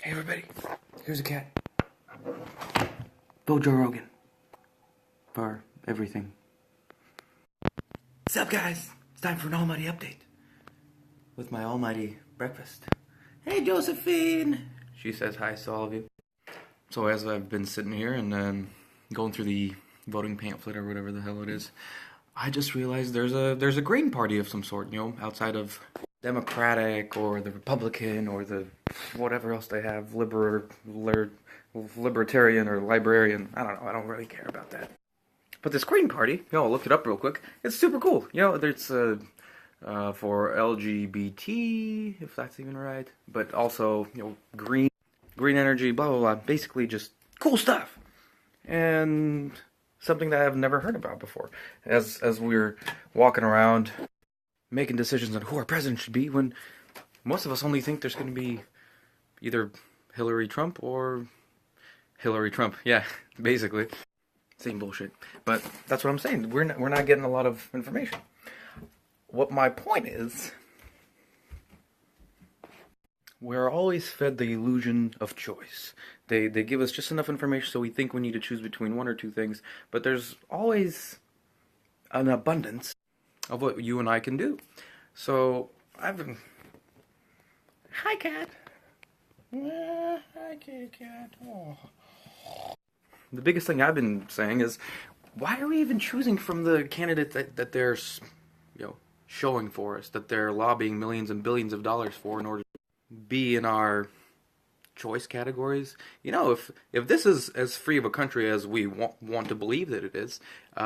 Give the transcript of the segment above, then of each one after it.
Hey everybody, here's a cat. Go Joe Rogan. For everything. What's up guys? It's time for an almighty update. With my almighty breakfast. Hey Josephine! She says hi to all of you. So as I've been sitting here and going through the voting pamphlet or whatever the hell it is, I just realized there's a Green Party of some sort, you know, outside of Democratic or the Republican or the whatever else they have, libertarian or librarian. I don't know. I don't really care about that. But this Green Party, you know, I looked it up real quick. It's super cool. You know, it's for LGBT, if that's even right. But also, you know, green energy, blah blah blah. Basically, just cool stuff. And something that I've never heard about before. As we're walking around making decisions on who our president should be, when most of us only think there's going to be either Hillary Trump or Hillary Trump. Yeah, basically. Same bullshit. But that's what I'm saying. We're not getting a lot of information. What my point is, we're always fed the illusion of choice. They give us just enough information so we think we need to choose between one or two things, but there's always an abundance of what you and I can do. So I've been... Hi, cat. Hi, kitty cat. Oh. The biggest thing I've been saying is, why are we even choosing from the candidate that they're, you know, showing for us, that they're lobbying millions and billions of dollars for in order to be in our choice categories? You know, if this is as free of a country as we want to believe that it is,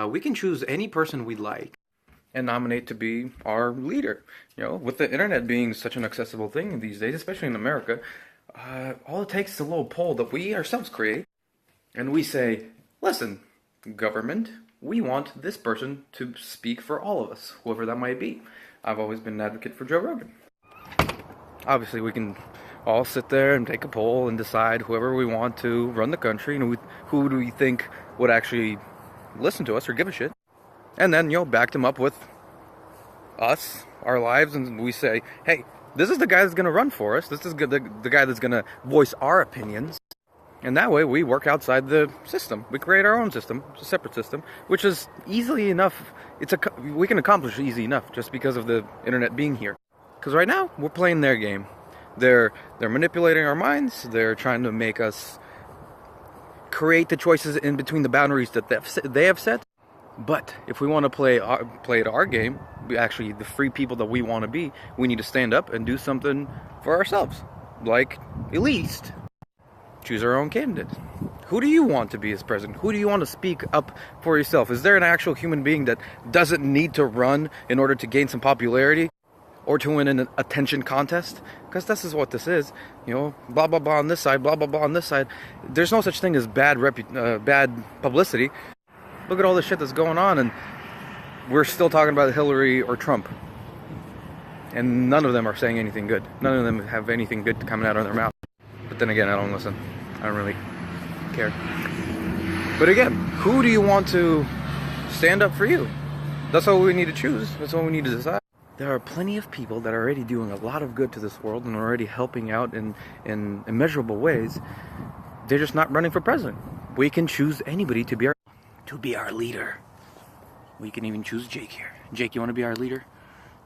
we can choose any person we like and nominate to be our leader. You know, with the internet being such an accessible thing these days, especially in America, all it takes is a little poll that we ourselves create, and we say, listen, government, we want this person to speak for all of us, whoever that might be. I've always been an advocate for Joe Rogan. Obviously, we can all sit there and take a poll and decide whoever we want to run the country, and who do we think would actually listen to us or give a shit. And then, you know, back them up with us, our lives, and we say, hey, this is the guy that's going to run for us. This is the guy that's going to voice our opinions. And that way, we work outside the system. We create our own system, a separate system, which is easily enough. We can accomplish easy enough just because of the internet being here. Because right now, we're playing their game. They're manipulating our minds. They're trying to make us create the choices in between the boundaries that they have set. But if we want to play it our game, we actually, the free people that we want to be, we need to stand up and do something for ourselves. Like, at least, choose our own candidate. Who do you want to be as president? Who do you want to speak up for yourself? Is there an actual human being that doesn't need to run in order to gain some popularity or to win an attention contest? Because this is what this is. You know, blah, blah, blah on this side, blah, blah, blah on this side. There's no such thing as bad publicity. Look at all the shit that's going on, and we're still talking about Hillary or Trump. And none of them are saying anything good. None of them have anything good coming out of their mouth. But then again, I don't listen. I don't really care. But again, who do you want to stand up for you? That's all we need to choose. That's all we need to decide. There are plenty of people that are already doing a lot of good to this world and are already helping out in immeasurable ways. They're just not running for president. We can choose anybody to be our leader. We can even choose Jake here. Jake, you want to be our leader?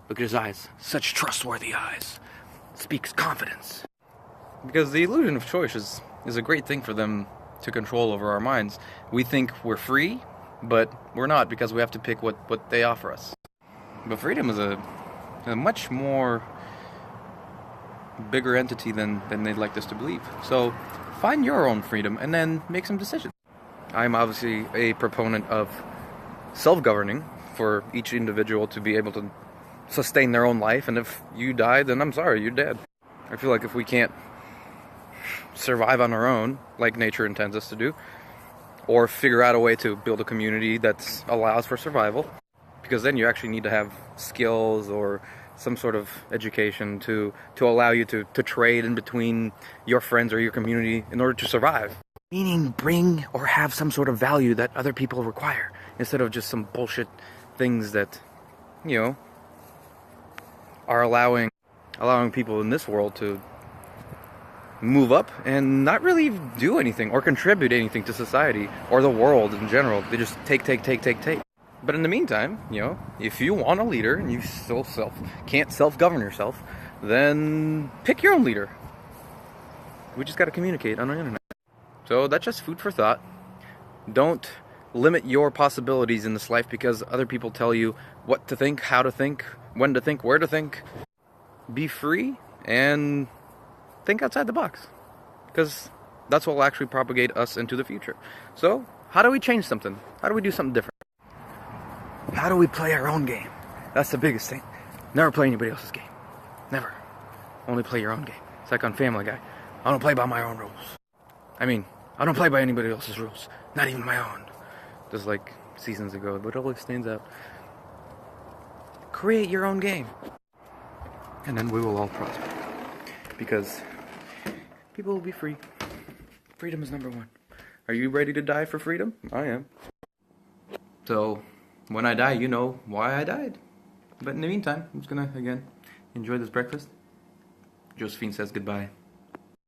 Look at his eyes. Such trustworthy eyes. Speaks confidence. Because the illusion of choice is a great thing for them to control over our minds. We think we're free, but we're not, because we have to pick what they offer us. But freedom is a much more bigger entity than they'd like us to believe. So find your own freedom and then make some decisions. I'm obviously a proponent of self-governing for each individual to be able to sustain their own life, and if you die, then I'm sorry, you're dead. I feel like if we can't survive on our own, like nature intends us to do, or figure out a way to build a community that allows for survival, because then you actually need to have skills or some sort of education to allow you to trade in between your friends or your community in order to survive. Meaning bring or have some sort of value that other people require, instead of just some bullshit things that, you know, are allowing people in this world to move up and not really do anything or contribute anything to society or the world in general. They just take. But in the meantime, if you want a leader and you still can't self-govern yourself, then pick your own leader. We just got to communicate on the internet. So that's just food for thought. Don't limit your possibilities in this life because other people tell you what to think, how to think, when to think, where to think. Be free and think outside the box, because that's what will actually propagate us into the future. So, how do we change something? How do we do something different? How do we play our own game? That's the biggest thing. Never play anybody else's game. Never. Only play your own game. It's like on Family Guy. I don't play by my own rules. I don't play by anybody else's rules. Not even my own. Just like seasons ago, but it always stands out. Create your own game. And then we will all prosper. Because people will be free. Freedom is number one. Are you ready to die for freedom? I am. So, when I die, you know why I died. But in the meantime, I'm just gonna, again, enjoy this breakfast. Josephine says goodbye.